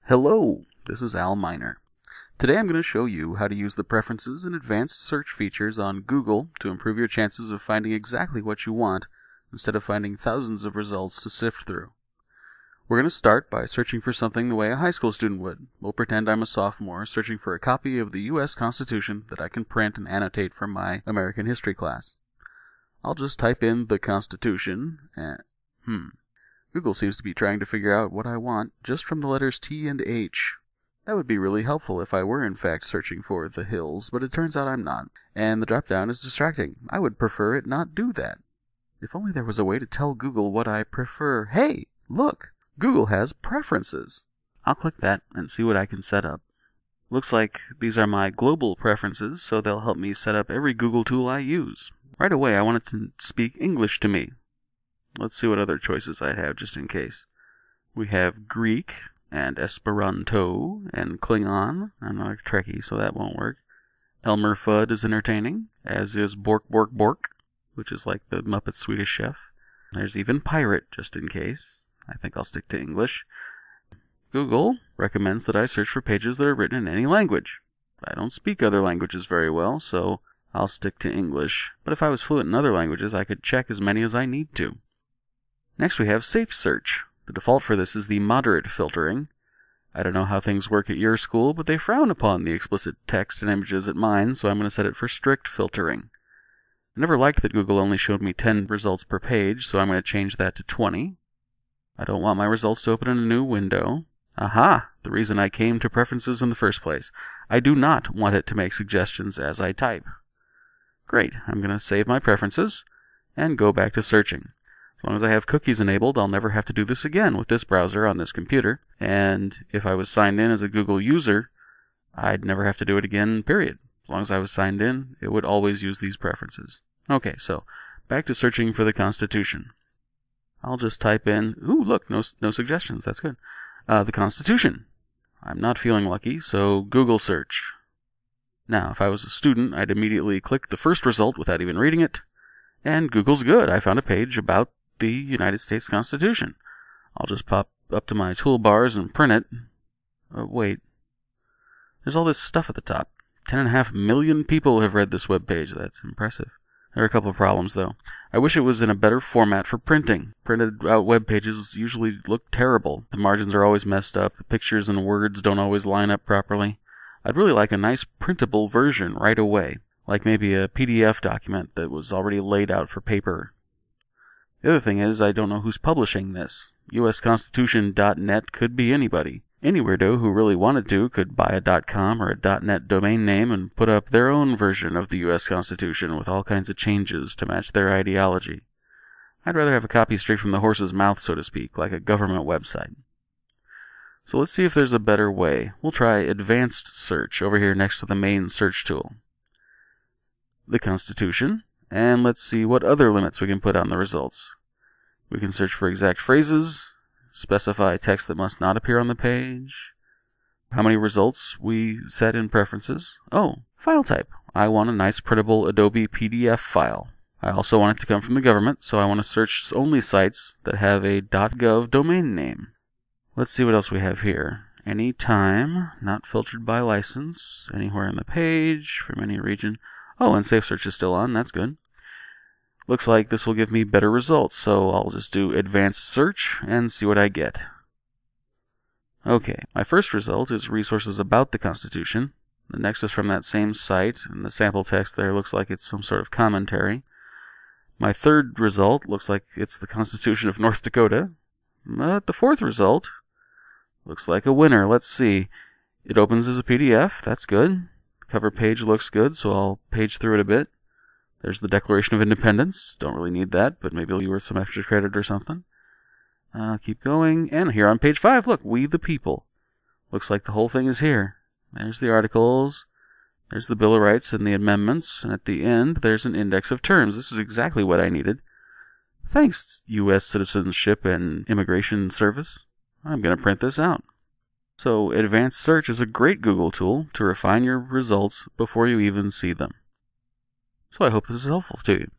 Hello, this is Al Miner. Today I'm going to show you how to use the preferences and advanced search features on Google to improve your chances of finding exactly what you want instead of finding thousands of results to sift through. We're going to start by searching for something the way a high school student would. We'll pretend I'm a sophomore searching for a copy of the U.S. Constitution that I can print and annotate from my American history class. I'll just type in the Constitution and Google seems to be trying to figure out what I want just from the letters T and H. That would be really helpful if I were in fact searching for the hills, but it turns out I'm not, and the drop-down is distracting. I would prefer it not do that. If only there was a way to tell Google what I prefer. Hey, look! Google has preferences. I'll click that and see what I can set up. Looks like these are my global preferences, so they'll help me set up every Google tool I use. Right away, I want it to speak English to me. Let's see what other choices I have, just in case. We have Greek, and Esperanto, and Klingon. I'm not a Trekkie, so that won't work. Elmer Fudd is entertaining, as is Bork Bork Bork, which is like the Muppet Swedish Chef. There's even Pirate, just in case. I think I'll stick to English. Google recommends that I search for pages that are written in any language. I don't speak other languages very well, so I'll stick to English. But if I was fluent in other languages, I could check as many as I need to. Next we have Safe Search. The default for this is the moderate filtering. I don't know how things work at your school, but they frown upon the explicit text and images at mine, so I'm going to set it for strict filtering. I never liked that Google only showed me 10 results per page, so I'm going to change that to 20. I don't want my results to open in a new window. Aha! The reason I came to preferences in the first place. I do not want it to make suggestions as I type. Great, I'm going to save my preferences and go back to searching. As long as I have cookies enabled, I'll never have to do this again with this browser on this computer. And if I was signed in as a Google user, I'd never have to do it again, period. As long as I was signed in, it would always use these preferences. Okay, so back to searching for the Constitution. I'll just type in, ooh, look, no suggestions, that's good. The Constitution. I'm not feeling lucky, so Google search. Now, if I was a student, I'd immediately click the first result without even reading it. And Google's good. I found a page about the United States Constitution. I'll just pop up to my toolbars and print it. Wait. There's all this stuff at the top. 10.5 million people have read this web page. That's impressive. There are a couple of problems, though. I wish it was in a better format for printing. Printed out web pages usually look terrible. The margins are always messed up. The pictures and words don't always line up properly. I'd really like a nice printable version right away. Like maybe a PDF document that was already laid out for paper. The other thing is, I don't know who's publishing this. USConstitution.net could be anybody. Any weirdo who really wanted to could buy a .com or a .net domain name and put up their own version of the U.S. Constitution with all kinds of changes to match their ideology. I'd rather have a copy straight from the horse's mouth, so to speak, like a government website. So let's see if there's a better way. We'll try Advanced Search over here next to the main search tool. The Constitution, and let's see what other limits we can put on the results. We can search for exact phrases, specify text that must not appear on the page, how many results we set in preferences. Oh, file type. I want a nice printable Adobe PDF file. I also want it to come from the government, so I want to search only sites that have a .gov domain name. Let's see what else we have here. Anytime, not filtered by license, anywhere on the page, from any region. Oh, and Safe Search is still on, that's good. Looks like this will give me better results, so I'll just do Advanced Search and see what I get. Okay, my first result is resources about the Constitution. The next is from that same site, and the sample text there looks like it's some sort of commentary. My third result looks like it's the Constitution of North Dakota. But the fourth result looks like a winner. Let's see. It opens as a PDF, that's good. The cover page looks good, so I'll page through it a bit. There's the Declaration of Independence. Don't really need that, but maybe it'll be worth some extra credit or something. Keep going. And here on page 5, look, We the People. Looks like the whole thing is here. There's the articles. There's the Bill of Rights and the amendments. And at the end, there's an index of terms. This is exactly what I needed. Thanks, U.S. Citizenship and Immigration Service. I'm going to print this out. So, Advanced Search is a great Google tool to refine your results before you even see them. So I hope this is helpful to you.